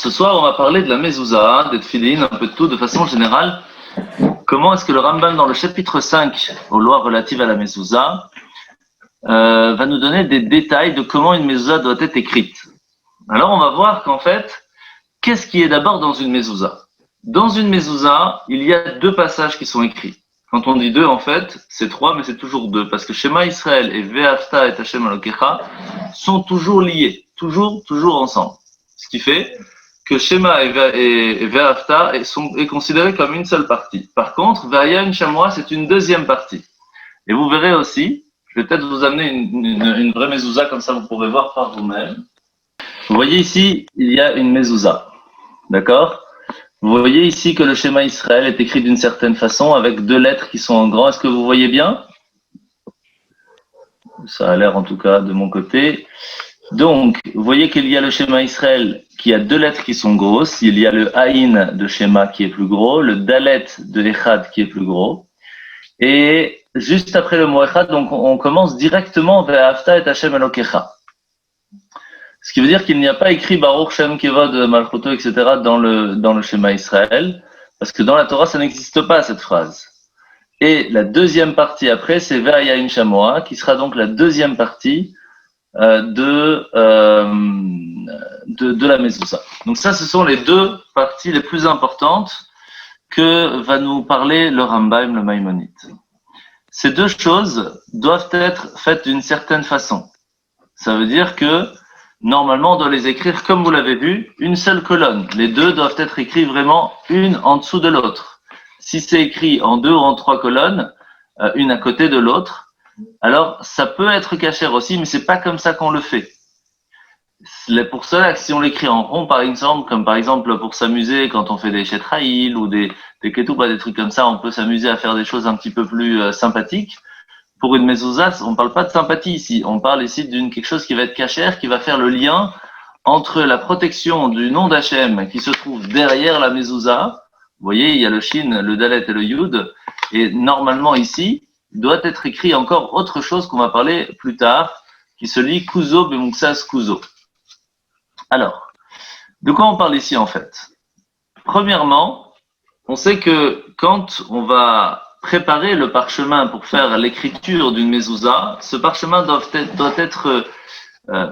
Ce soir, on va parler de la mezouza, des tefilin, un peu de tout, de façon générale. Comment est-ce que le Rambam, dans le chapitre 5, aux lois relatives à la mezouza, va nous donner des détails de comment une mezouza doit être écrite. Alors, on va voir qu'en fait, qu'est-ce qui est d'abord dans une mezouza? Dans une mezouza, il y a deux passages qui sont écrits. Quand on dit deux, en fait, c'est trois, mais c'est toujours deux, parce que Shema Israël et Ve'afta et Hashem Elokecha sont toujours liés, toujours ensemble. Ce qui fait que Shema et Ve'afta est considéré comme une seule partie. Par contre, Ve'aya une Shamwa, c'est une deuxième partie. Et vous verrez aussi, je vais peut-être vous amener une vraie mezouza, comme ça vous pourrez voir par vous-même. Vous voyez ici, il y a une mezouza, d'accord? Vous voyez ici que le schéma Israël est écrit d'une certaine façon avec deux lettres qui sont en grand. Est-ce que vous voyez bien? Ça a l'air en tout cas de mon côté. Donc, vous voyez qu'il y a le schéma Israël qui a deux lettres qui sont grosses. Il y a le Aïn de schéma qui est plus gros, le Dalet de Echad qui est plus gros. Et juste après le mot Echad, donc on commence directement vers Ve'afta et Hashem Elokecha. Ce qui veut dire qu'il n'y a pas écrit Baruch Shem Kevod Malchuto, etc. dans le schéma Israël, parce que dans la Torah, ça n'existe pas cette phrase. Et la deuxième partie après, c'est Ve'aya in Shamoa, qui sera donc la deuxième partie de la mezouza. Donc ça, ce sont les deux parties les plus importantes que va nous parler le Rambam, le Maïmonide. Ces deux choses doivent être faites d'une certaine façon. Ça veut dire que normalement, on doit les écrire, comme vous l'avez vu, une seule colonne. Les deux doivent être écrits vraiment une en dessous de l'autre. Si c'est écrit en deux ou en trois colonnes, une à côté de l'autre, alors ça peut être kasher aussi, mais c'est pas comme ça qu'on le fait. C'est pour cela que si on l'écrit en rond, par exemple, comme par exemple pour s'amuser quand on fait des shetraïl ou des ketouba, des trucs comme ça, on peut s'amuser à faire des choses un petit peu plus sympathiques. Pour une mezouza, on ne parle pas de sympathie ici. On parle ici d'une quelque chose qui va être cachère, qui va faire le lien entre la protection du nom d'Hachem qui se trouve derrière la mezouza. Vous voyez, il y a le shin, le dalet et le yud. Et normalement ici, il doit être écrit encore autre chose qu'on va parler plus tard, qui se lit kuzo bemuksas kuzo. Alors, de quoi on parle ici en fait? Premièrement, on sait que quand on va préparer le parchemin pour faire l'écriture d'une mezouza, ce parchemin doit être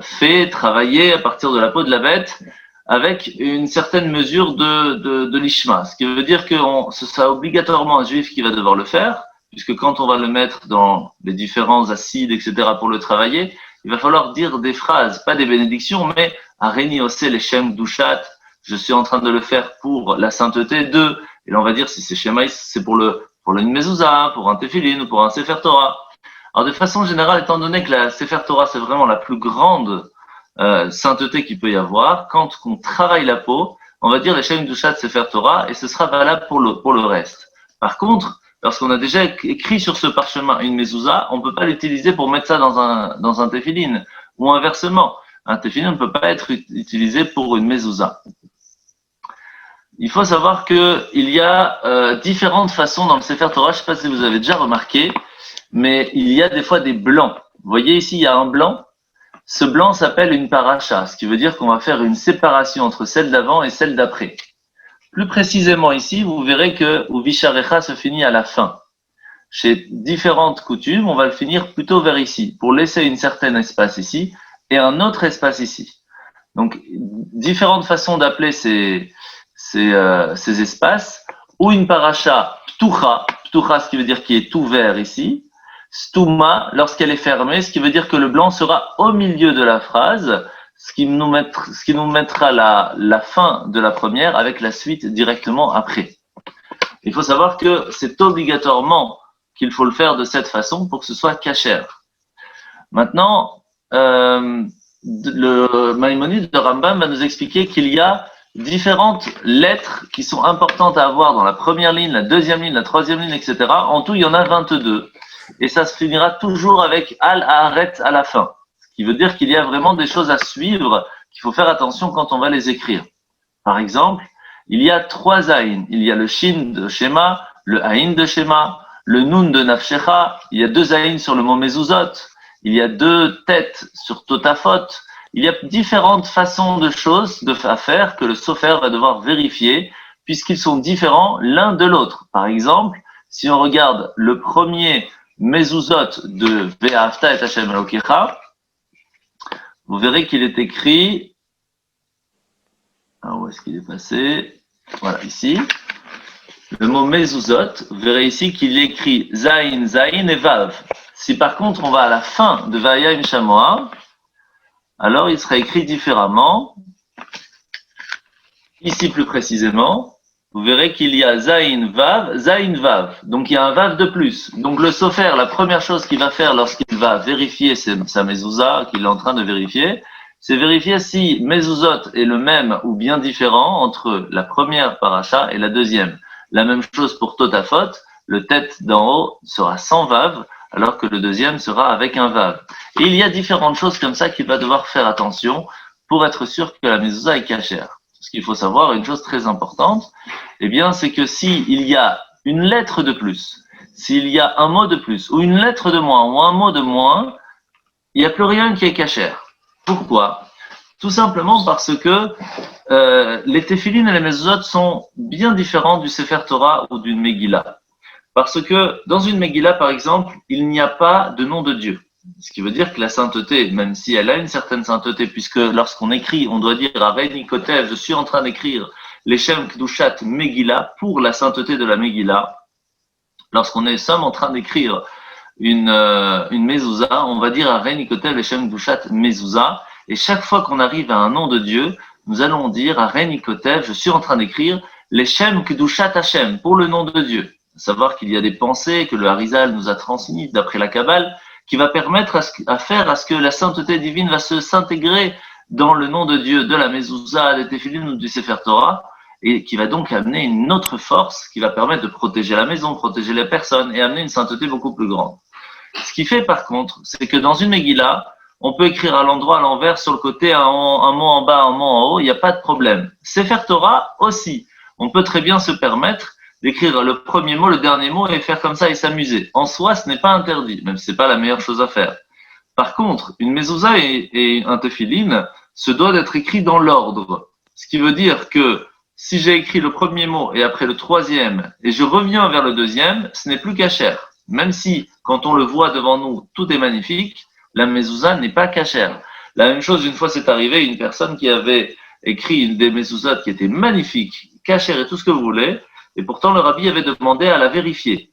fait, travaillé à partir de la peau de la bête avec une certaine mesure de l'ishma. Ce qui veut dire que ce sera obligatoirement un juif qui va devoir le faire, puisque quand on va le mettre dans les différents acides, etc. pour le travailler, il va falloir dire des phrases, pas des bénédictions, mais Areni Ose Leshem Dushat, je suis en train de le faire pour la sainteté de, et là on va dire si c'est Shema, c'est pour une mezouza, pour un tefilin ou pour un sefer Torah. Alors de façon générale, étant donné que la sefer Torah c'est vraiment la plus grande sainteté qu'il peut y avoir, quand on travaille la peau, on va dire les Shem Dushat sefer Torah et ce sera valable pour le reste. Par contre, lorsqu'on a déjà écrit sur ce parchemin une mezouza, on ne peut pas l'utiliser pour mettre ça dans un tefilin ou inversement. Un tefilin ne peut pas être utilisé pour une mezouza. Il faut savoir qu'il y a différentes façons dans le Sefer Torah, je ne sais pas si vous avez déjà remarqué, mais il y a des fois des blancs. Vous voyez ici, il y a un blanc. Ce blanc s'appelle une paracha, ce qui veut dire qu'on va faire une séparation entre celle d'avant et celle d'après. Plus précisément ici, vous verrez que Uvisharecha se finit à la fin. Chez différentes coutumes, on va le finir plutôt vers ici, pour laisser une certaine espace ici et un autre espace ici. Donc, différentes façons d'appeler ces espaces, ou une paracha ptucha, ce qui veut dire qui est ouvert ici, stuma lorsqu'elle est fermée, ce qui veut dire que le blanc sera au milieu de la phrase, ce qui nous mettra la fin de la première avec la suite directement après. Il faut savoir que c'est obligatoirement qu'il faut le faire de cette façon pour que ce soit cachère. Maintenant, le Maïmonide de Rambam va nous expliquer qu'il y a différentes lettres qui sont importantes à avoir dans la première ligne, la deuxième ligne, la troisième ligne, etc. En tout, il y en a 22. Et ça se finira toujours avec Al-Haaret à la fin. Ce qui veut dire qu'il y a vraiment des choses à suivre, qu'il faut faire attention quand on va les écrire. Par exemple, il y a 3 Aïn. Il y a le Shin de Shema, le Aïn de Shema, le Nun de Nafshecha. Il y a 2 Aïn sur le mot Mezuzot. Il y a 2 têtes sur Totafot. il y a différentes façons de choses à faire que le sofer va devoir vérifier puisqu'ils sont différents l'un de l'autre. Par exemple, si on regarde le premier mezuzot de Ve'ahavta et Hashem Elokecha, vous verrez qu'il est écrit, où est-ce qu'il est passé? Voilà, ici. Le mot mezuzot, vous verrez ici qu'il est écrit Zain, Zain et Vav. Si par contre on va à la fin de Vayayim Shamoa, alors il sera écrit différemment. Ici plus précisément, vous verrez qu'il y a Zain Vav. Donc il y a un Vav de plus. Donc le sofer, la première chose qu'il va faire lorsqu'il va vérifier sa mezouza, qu'il est en train de vérifier, c'est vérifier si mezuzot est le même ou bien différent entre la première paracha et la deuxième. La même chose pour Totafot, le tête d'en haut sera sans Vav, alors que le deuxième sera avec un Vav. Et il y a différentes choses comme ça qu'il va devoir faire attention pour être sûr que la mezouza est cachère. Ce qu'il faut savoir, une chose très importante, eh bien, c'est que s'il y a une lettre de plus, s'il y a un mot de plus, ou une lettre de moins, ou un mot de moins, il n'y a plus rien qui est cachère. Pourquoi? Tout simplement parce que les téphilines et les mezuzot sont bien différents du Sefer Torah ou d'une Megillah. Parce que dans une Megillah, par exemple, il n'y a pas de nom de Dieu. Ce qui veut dire que la sainteté, même si elle a une certaine sainteté, puisque lorsqu'on écrit, on doit dire Areni Kotev, je suis en train d'écrire les Shem Kdushat Megillah pour la sainteté de la Megillah. Lorsqu'on sommes en train d'écrire une mezouza, on va dire Areni Kotev les Shem Kdushat Mezouza, et chaque fois qu'on arrive à un nom de Dieu, nous allons dire Areni Kotev, je suis en train d'écrire les Shem Kdushat Hashem pour le nom de Dieu. Savoir qu'il y a des pensées que le Harizal nous a transmises d'après la Kabbale, qui va permettre à faire à ce que la sainteté divine va s'intégrer dans le nom de Dieu, de la Mezouza, des Téphilines ou du Sefer Torah, et qui va donc amener une autre force qui va permettre de protéger la maison, protéger les personnes et amener une sainteté beaucoup plus grande. Ce qui fait par contre, c'est que dans une Megillah, on peut écrire à l'endroit, à l'envers, sur le côté, un mot en bas, un mot en haut, il n'y a pas de problème. Sefer Torah aussi, on peut très bien se permettre d'écrire le premier mot, le dernier mot et faire comme ça et s'amuser. En soi, ce n'est pas interdit, même si ce n'est pas la meilleure chose à faire. Par contre, une mezouza et un tefilin se doit d'être écrit dans l'ordre. Ce qui veut dire que si j'ai écrit le premier mot et après le troisième et je reviens vers le deuxième, ce n'est plus cachère. Même si, quand on le voit devant nous, tout est magnifique, la mezouza n'est pas cachère. La même chose, une fois c'est arrivé, une personne qui avait écrit une des mezouzas qui était magnifique, cachère et tout ce que vous voulez, et pourtant, le rabbi avait demandé à la vérifier.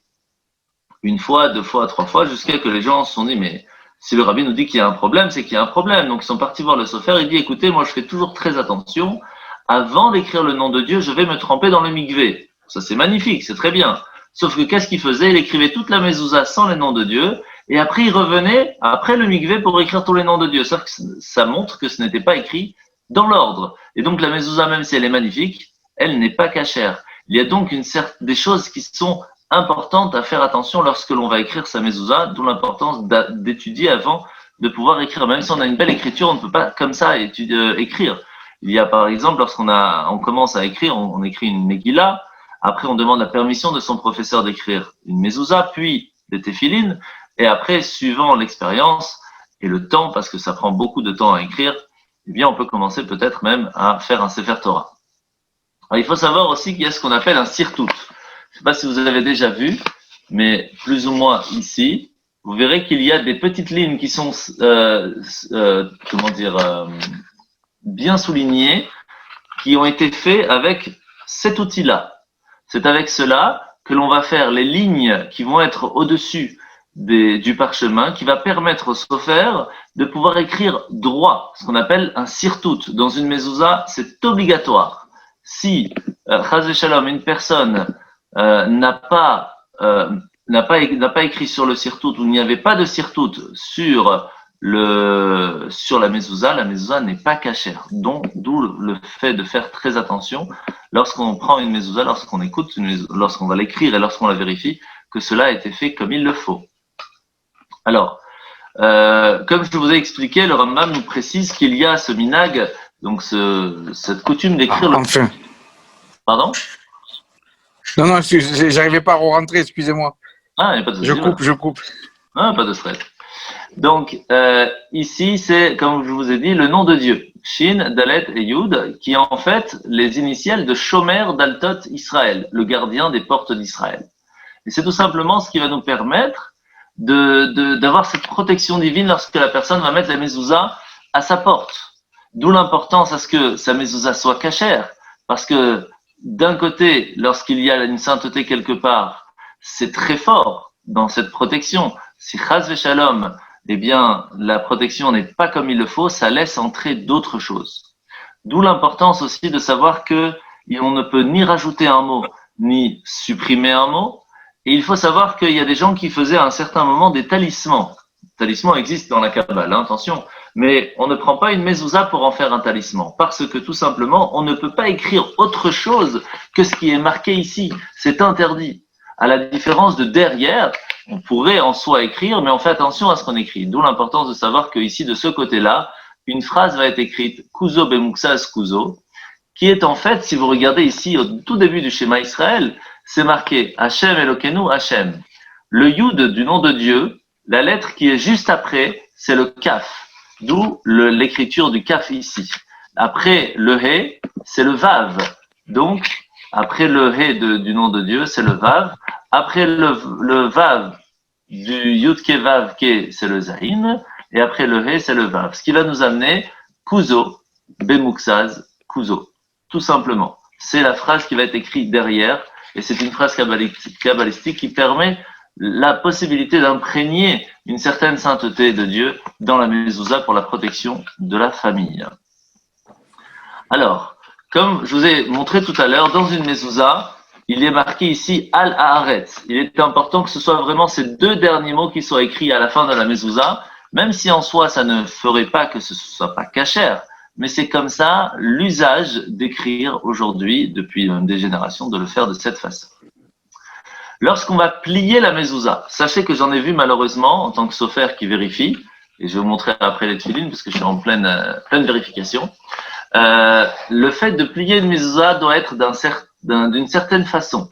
Une fois, deux fois, trois fois, jusqu'à que les gens se sont dit, mais si le rabbi nous dit qu'il y a un problème, c'est qu'il y a un problème. Donc, ils sont partis voir le sofer. Il dit, écoutez, moi, je fais toujours très attention. Avant d'écrire le nom de Dieu, je vais me tremper dans le mikvé. Ça, c'est magnifique, c'est très bien. Sauf que qu'est-ce qu'il faisait? Il écrivait toute la mezouza sans les noms de Dieu. Et après, il revenait après le mikvé pour écrire tous les noms de Dieu. Sauf que ça montre que ce n'était pas écrit dans l'ordre. Et donc, la mezouza, même si elle est magnifique, elle n'est pas cachère. Il y a donc des choses qui sont importantes à faire attention lorsque l'on va écrire sa mezouza, d'où l'importance d'étudier avant de pouvoir écrire. Même si on a une belle écriture, on ne peut pas comme ça écrire. Il y a par exemple, on commence à écrire, on écrit une Megillah, après on demande la permission de son professeur d'écrire une mezouza, puis des téphilines, et après, suivant l'expérience et le temps, parce que ça prend beaucoup de temps à écrire, eh bien on peut commencer peut-être même à faire un Sefer Torah. Alors, il faut savoir aussi qu'il y a ce qu'on appelle un sirtout. Je ne sais pas si vous avez déjà vu, mais plus ou moins ici, vous verrez qu'il y a des petites lignes qui sont, bien soulignées, qui ont été faites avec cet outil-là. C'est avec cela que l'on va faire les lignes qui vont être au-dessus du parchemin, qui va permettre au sofer de pouvoir écrire droit, ce qu'on appelle un sirtout. Dans une mezouza, c'est obligatoire. Si, chas v'shalom, une personne n'a pas écrit sur le sirtout, ou il n'y avait pas de sirtout sur la mezouza n'est pas cachère. Donc, d'où le fait de faire très attention lorsqu'on prend une mezouza, lorsqu'on écoute, lorsqu'on va l'écrire et lorsqu'on la vérifie, que cela a été fait comme il le faut. Alors, comme je vous ai expliqué, le Rambam nous précise qu'il y a ce minag, donc cette coutume d'écrire enfin. Pardon? Non, j'arrivais pas à rentrer, excusez-moi. Ah, il n'y a pas de souci. Je coupe. Ah, pas de stress. Donc, ici, c'est, comme je vous ai dit, le nom de Dieu. Shin, Dalet et Yud, qui est en fait les initiales de Shomer Daltot Israël, le gardien des portes d'Israël. Et c'est tout simplement ce qui va nous permettre d'avoir cette protection divine lorsque la personne va mettre la mezouza à sa porte. D'où l'importance à ce que sa mezouza soit cachère, parce que d'un côté, lorsqu'il y a une sainteté quelque part, c'est très fort dans cette protection. Si chas v'shalom, eh bien, la protection n'est pas comme il le faut, ça laisse entrer d'autres choses. D'où l'importance aussi de savoir que on ne peut ni rajouter un mot, ni supprimer un mot. Et il faut savoir qu'il y a des gens qui faisaient à un certain moment des talismans. Les talismans existent dans la Kabbale, hein, attention. Mais on ne prend pas une mezouza pour en faire un talisman. Parce que tout simplement, on ne peut pas écrire autre chose que ce qui est marqué ici. C'est interdit. À la différence de derrière, on pourrait en soi écrire, mais on fait attention à ce qu'on écrit. D'où l'importance de savoir qu'ici, de ce côté-là, une phrase va être écrite Kuzo bemuksaz kuzo, qui est en fait, si vous regardez ici au tout début du schéma Israël, c'est marqué Hashem Elokeinu Hashem. Le Yud du nom de Dieu, la lettre qui est juste après, c'est le Kaf, d'où l'écriture du Kaf ici. Après le He, c'est le Vav. Donc, après le He du nom de Dieu, c'est le Vav. Après le Vav du Yud Ke Vav Ke, c'est le Zahin. Et après le He, c'est le Vav. Ce qui va nous amener Kuzo, Bemuksaz, Kuzo. Tout simplement. C'est la phrase qui va être écrite derrière. Et c'est une phrase kabbalistique qui permet la possibilité d'imprégner une certaine sainteté de Dieu dans la mezouza pour la protection de la famille. Alors, comme je vous ai montré tout à l'heure, dans une mezouza, il est marqué ici Al-Haaretz. Il est important que ce soit vraiment ces deux derniers mots qui soient écrits à la fin de la mezouza, même si en soi ça ne ferait pas que ce soit pas cachère. Mais c'est comme ça l'usage d'écrire aujourd'hui, depuis des générations, de le faire de cette façon. Lorsqu'on va plier la mezouza, sachez que j'en ai vu malheureusement, en tant que sophère qui vérifie, et je vais vous montrer après les tefilines, parce que je suis en pleine vérification, le fait de plier une mezouza doit être d'une certaine façon.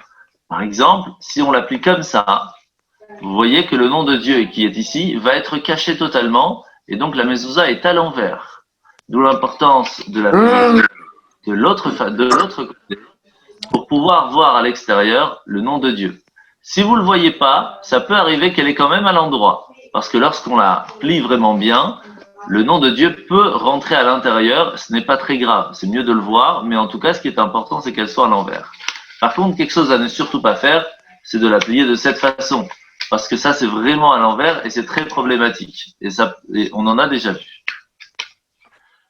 Par exemple, si on la plie comme ça, vous voyez que le nom de Dieu qui est ici va être caché totalement, et donc la mezouza est à l'envers. D'où l'importance de la plier de l'autre côté pour pouvoir voir à l'extérieur le nom de Dieu. Si vous ne le voyez pas, ça peut arriver qu'elle est quand même à l'endroit. Parce que lorsqu'on la plie vraiment bien, le nom de Dieu peut rentrer à l'intérieur. Ce n'est pas très grave. C'est mieux de le voir. Mais en tout cas, ce qui est important, c'est qu'elle soit à l'envers. Par contre, quelque chose à ne surtout pas faire, c'est de la plier de cette façon. Parce que ça, c'est vraiment à l'envers et c'est très problématique. Et on en a déjà vu.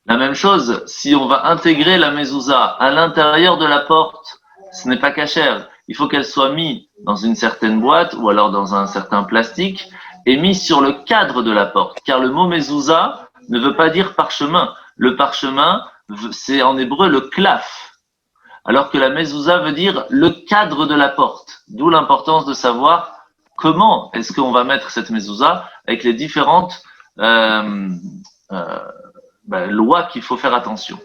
La même chose, si on va intégrer la mezouza à l'intérieur de la porte, ce n'est pas cachère. Il faut qu'elle soit mise dans une certaine boîte ou alors dans un certain plastique et mise sur le cadre de la porte. Car le mot mezouza ne veut pas dire parchemin. Le parchemin, c'est en hébreu le klaf. Alors que la mezouza veut dire le cadre de la porte. D'où l'importance de savoir comment est-ce qu'on va mettre cette mezouza avec les différentes loi qu'il faut faire attention.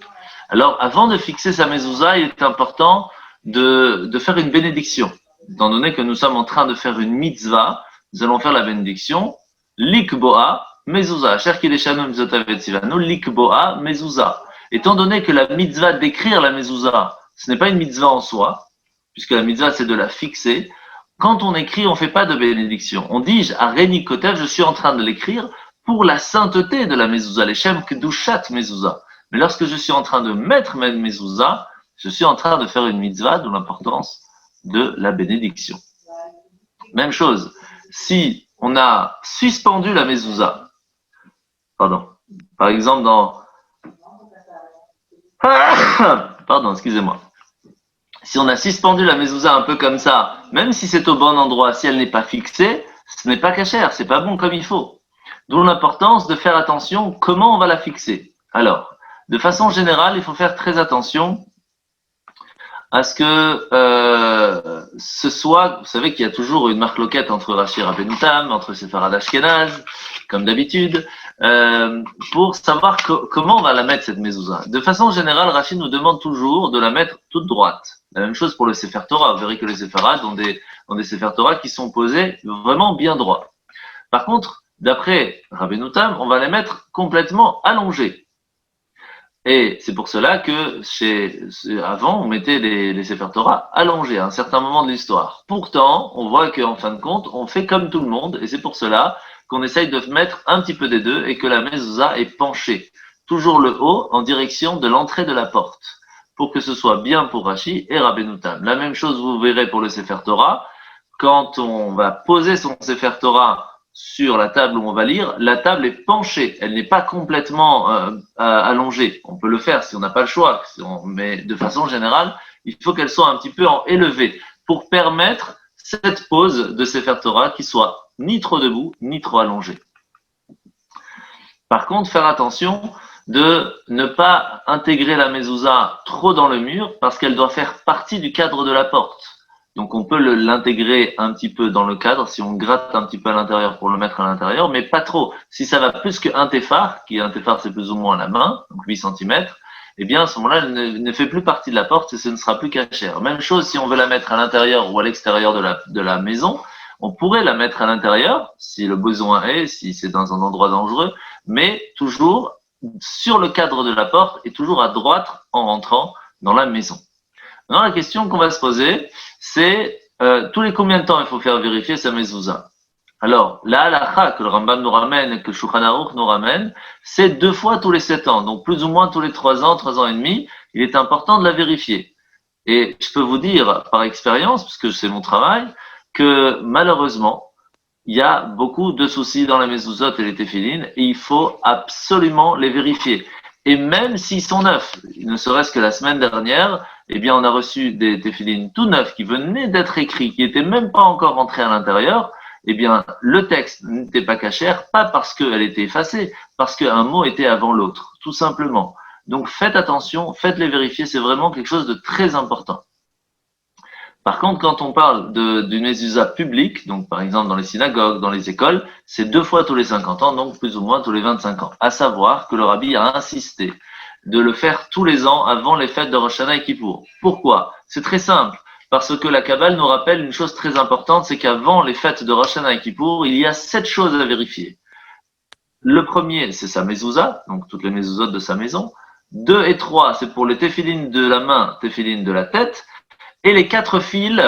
Alors, avant de fixer sa mezouza, il est important de faire une bénédiction. Étant donné que nous sommes en train de faire une mitzvah, nous allons faire la bénédiction. Likboa mezouza. Cher Kileshanu mizotavet sivanu, likboa mezouza. Étant donné que la mitzvah d'écrire la mezouza, ce n'est pas une mitzvah en soi, puisque la mitzvah c'est de la fixer. Quand on écrit, on ne fait pas de bénédiction. On dit, à Réni Kotev, je suis en train de l'écrire pour la sainteté de la mezouza, leshem kedushat mezouza. Mais lorsque je suis en train de mettre ma mezouza, je suis en train de faire une mitzvah, d'où l'importance de la bénédiction. Même chose, si on a suspendu la mezouza, par exemple pardon, excusez-moi. Si on a suspendu la mezouza un peu comme ça, même si c'est au bon endroit, si elle n'est pas fixée, ce n'est pas cachère, c'est pas bon comme il faut. D'où l'importance de faire attention comment on va la fixer. Alors, de façon générale, il faut faire très attention à ce que ce soit, vous savez qu'il y a toujours une marque-loquette entre Rashi et Rabbeinu Tam, entre Sefarad Ashkenaz, comme d'habitude, pour savoir comment on va la mettre cette mezouza. De façon générale, Rashi nous demande toujours de la mettre toute droite. La même chose pour le Sefer Torah. Vous verrez que les Sefarades ont des Sefer Torah qui sont posés vraiment bien droits. Par contre, D'après Rabbeinu Tam, on va les mettre complètement allongés. Et c'est pour cela que avant, on mettait les Sefer Torah allongés à un certain moment de l'histoire. Pourtant, on voit qu'en fin de compte, on fait comme tout le monde, et c'est pour cela qu'on essaye de mettre un petit peu des deux et que la mezouza est penchée. Toujours le haut en direction de l'entrée de la porte, pour que ce soit bien pour Rashi et Rabbeinu Tam. La même chose, vous verrez pour le Sefer Torah. Quand on va poser son Sefer Torah sur la table où on va lire, la table est penchée, elle n'est pas complètement allongée. On peut le faire si on n'a pas le choix, mais de façon générale, il faut qu'elle soit un petit peu élevée pour permettre cette pose de Sefer Torah qui soit ni trop debout, ni trop allongée. Par contre, faire attention de ne pas intégrer la mezouza trop dans le mur parce qu'elle doit faire partie du cadre de la porte. Donc on peut l'intégrer un petit peu dans le cadre si on gratte un petit peu à l'intérieur pour le mettre à l'intérieur, mais pas trop. Si ça va plus qu'un téphar, qui un téphar c'est plus ou moins la main, donc 8 cm, eh bien à ce moment-là, elle ne fait plus partie de la porte et ce ne sera plus cachère. Même chose si on veut la mettre à l'intérieur ou à l'extérieur de la maison, on pourrait la mettre à l'intérieur, si le besoin est, si c'est dans un endroit dangereux, mais toujours sur le cadre de la porte et toujours à droite en rentrant dans la maison. Maintenant, la question qu'on va se poser, c'est tous les combien de temps il faut faire vérifier sa mezouza. Alors, la halakha que le Rambam nous ramène et que le Shulchan Aruch nous ramène, c'est 2 fois tous les 7 ans, donc plus ou moins tous les 3 ans, 3 ans et demi, il est important de la vérifier. Et je peux vous dire par expérience, puisque c'est mon travail, que malheureusement, il y a beaucoup de soucis dans la mezuzot et les téphilines, et il faut absolument les vérifier. Et même s'ils sont neufs, ne serait-ce que la semaine dernière, eh bien, on a reçu des téphilines tout neufs qui venaient d'être écrits, qui n'étaient même pas encore rentrés à l'intérieur, eh bien, le texte n'était pas cachère, pas parce qu'elle était effacée, parce qu'un mot était avant l'autre, tout simplement. Donc, faites attention, faites-les vérifier, c'est vraiment quelque chose de très important. Par contre, quand on parle d'une mezuzah publique, donc par exemple dans les synagogues, dans les écoles, c'est 2 fois tous les 50 ans, donc plus ou moins tous les 25 ans. À savoir que le rabbi a insisté de le faire tous les ans avant les fêtes de Rosh Hashanah et Kippour. Pourquoi? C'est très simple. Parce que la Kabbale nous rappelle une chose très importante, c'est qu'avant les fêtes de Rosh Hashanah et Kippour, il y a 7 choses à vérifier. Le premier, c'est sa mezuzah, donc toutes les mezuzot de sa maison. 2 et 3, c'est pour les téphilines de la main, téphilines de la tête. Et les 4 fils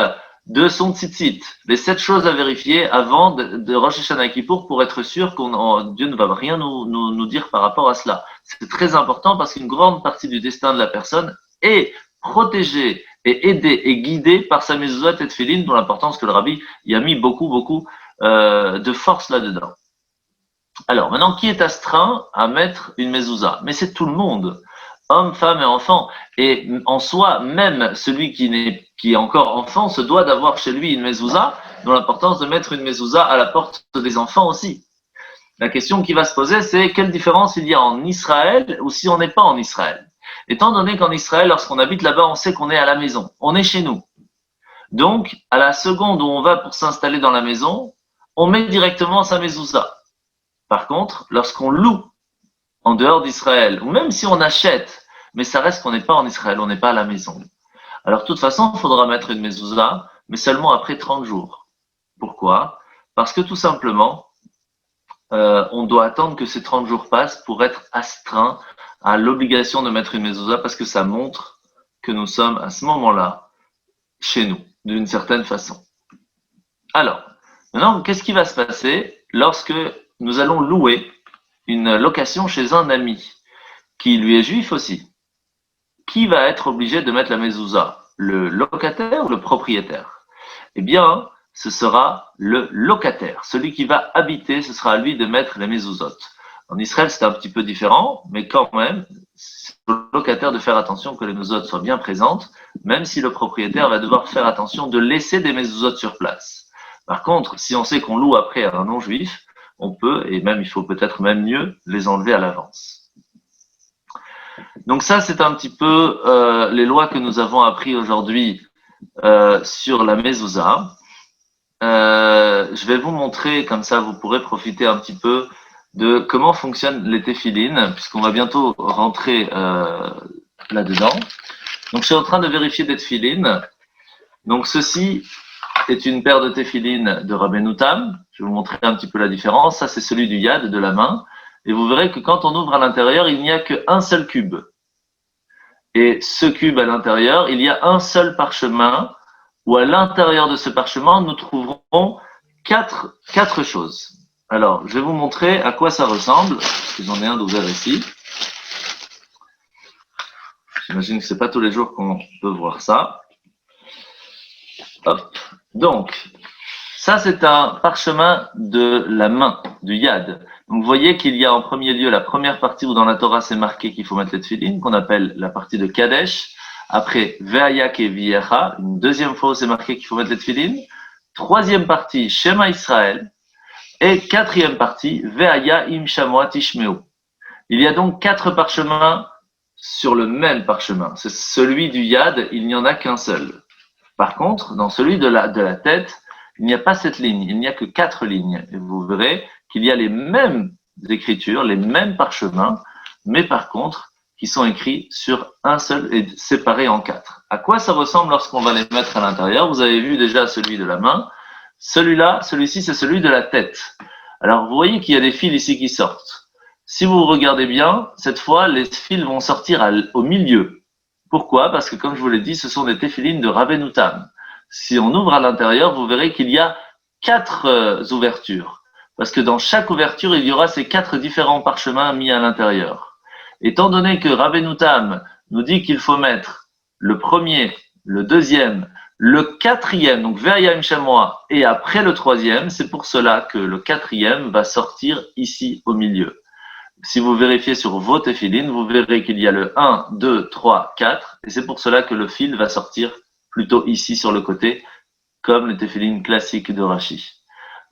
de son tzitzit, les 7 choses à vérifier avant de Rosh Hashanah Kippour pour être sûr que Dieu ne va rien nous dire par rapport à cela. C'est très important parce qu'une grande partie du destin de la personne est protégée et aidée et guidée par sa mezuzot et tefillin, dont l'importance que le rabbi y a mis beaucoup de force là-dedans. Alors maintenant, qui est astreint à mettre une mezuzah? Mais c'est tout le monde. Hommes, femmes et enfants. Et en soi, même celui qui est encore enfant se doit d'avoir chez lui une mezouza, dont l'importance de mettre une mezouza à la porte des enfants aussi. La question qui va se poser, c'est quelle différence il y a en Israël ou si on n'est pas en Israël. Étant donné qu'en Israël, lorsqu'on habite là-bas, on sait qu'on est à la maison, on est chez nous. Donc, à la seconde où on va pour s'installer dans la maison, on met directement sa mezouza. Par contre, lorsqu'on loue en dehors d'Israël, ou même si on achète, mais ça reste qu'on n'est pas en Israël, on n'est pas à la maison. Alors, de toute façon, il faudra mettre une mezouza, mais seulement après 30 jours. Pourquoi? Parce que tout simplement, on doit attendre que ces 30 jours passent pour être astreint à l'obligation de mettre une mezouza, parce que ça montre que nous sommes à ce moment-là chez nous, d'une certaine façon. Alors, maintenant, qu'est-ce qui va se passer lorsque nous allons louer une location chez un ami, qui lui est juif aussi? Qui va être obligé de mettre la mezouza? Le locataire ou le propriétaire? Eh bien, ce sera le locataire. Celui qui va habiter, ce sera à lui de mettre les mezuzot. En Israël, c'est un petit peu différent, mais quand même, c'est au locataire de faire attention que les mezuzot soient bien présentes, même si le propriétaire va devoir faire attention de laisser des mezuzot sur place. Par contre, si on sait qu'on loue après à un non-juif, on peut, et même il faut peut-être même mieux, les enlever à l'avance. Donc ça, c'est un petit peu les lois que nous avons appris aujourd'hui sur la mezouza. Je vais vous montrer, comme ça vous pourrez profiter un petit peu de comment fonctionnent les téphilines, puisqu'on va bientôt rentrer là-dedans. Donc je suis en train de vérifier des téphilines. Donc ceci, est une paire de téphilines de Rabbeinu Tam. Je vais vous montrer un petit peu la différence. Ça, c'est celui du yad, de la main. Et vous verrez que quand on ouvre à l'intérieur, il n'y a qu'un seul cube. Et ce cube à l'intérieur, il y a un seul parchemin, où à l'intérieur de ce parchemin, nous trouverons quatre choses. Alors, je vais vous montrer à quoi ça ressemble. J'en ai un d'ouvert ici. J'imagine que c'est pas tous les jours qu'on peut voir ça. Hop. Donc, ça c'est un parchemin de la main, du yad. Donc vous voyez qu'il y a en premier lieu la première partie où dans la Torah c'est marqué qu'il faut mettre les tefilines, qu'on appelle la partie de Kadesh. Après, Ve'aya keviyecha, une deuxième fois où c'est marqué qu'il faut mettre les tefilines. Troisième partie, Shema Israël. Et quatrième partie, Ve'aya im shamoa tishmeu. Il y a donc 4 parchemins sur le même parchemin. C'est celui du yad, il n'y en a qu'un seul. Par contre, dans celui de la tête, il n'y a pas cette ligne, il n'y a que 4 lignes. Et vous verrez qu'il y a les mêmes écritures, les mêmes parchemins, mais par contre, qui sont écrits sur un seul et séparés en 4. À quoi ça ressemble lorsqu'on va les mettre à l'intérieur? Vous avez vu déjà celui de la main. Celui-ci, c'est celui de la tête. Alors, vous voyez qu'il y a des fils ici qui sortent. Si vous regardez bien, cette fois, les fils vont sortir au milieu. Pourquoi? Parce que, comme je vous l'ai dit, ce sont des téphilines de Rabbeinu Tam. Si on ouvre à l'intérieur, vous verrez qu'il y a 4 ouvertures. Parce que dans chaque ouverture, il y aura ces 4 différents parchemins mis à l'intérieur. Étant donné que Rabbeinu Tam nous dit qu'il faut mettre le premier, le deuxième, le quatrième, donc Ve'aya im shamoa, et après le troisième, c'est pour cela que le quatrième va sortir ici au milieu. Si vous vérifiez sur vos téphilines, vous verrez qu'il y a le 1, 2, 3, 4, et c'est pour cela que le fil va sortir plutôt ici sur le côté, comme les téphilines classiques de Rashi.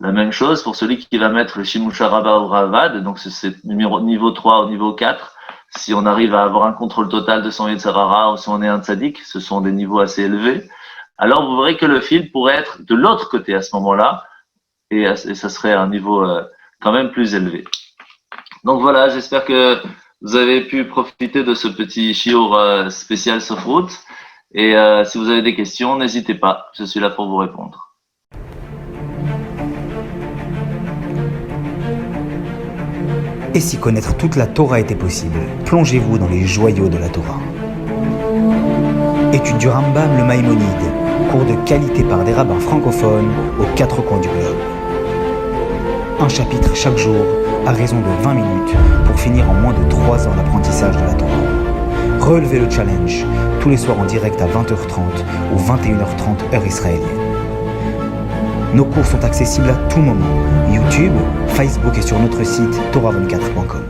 La même chose pour celui qui va mettre le Shimusha Rabba ou Ravad, donc c'est niveau 3 ou niveau 4. Si on arrive à avoir un contrôle total de son Yetzer Hara ou si on est un tzaddik, ce sont des niveaux assez élevés. Alors vous verrez que le fil pourrait être de l'autre côté à ce moment-là, et ça serait un niveau quand même plus élevé. Donc voilà, j'espère que vous avez pu profiter de ce petit shiur spécial Sofrout. Et si vous avez des questions, n'hésitez pas, je suis là pour vous répondre. Et si connaître toute la Torah était possible, plongez-vous dans les joyaux de la Torah. Étude du Rambam le Maïmonide, cours de qualité par des rabbins francophones aux 4 coins du globe. Un chapitre chaque jour, à raison de 20 minutes, pour finir en moins de 3 ans d'apprentissage de la Torah. Relevez le challenge, tous les soirs en direct à 20h30 ou 21h30 heure israélienne. Nos cours sont accessibles à tout moment, YouTube, Facebook et sur notre site torah24.com.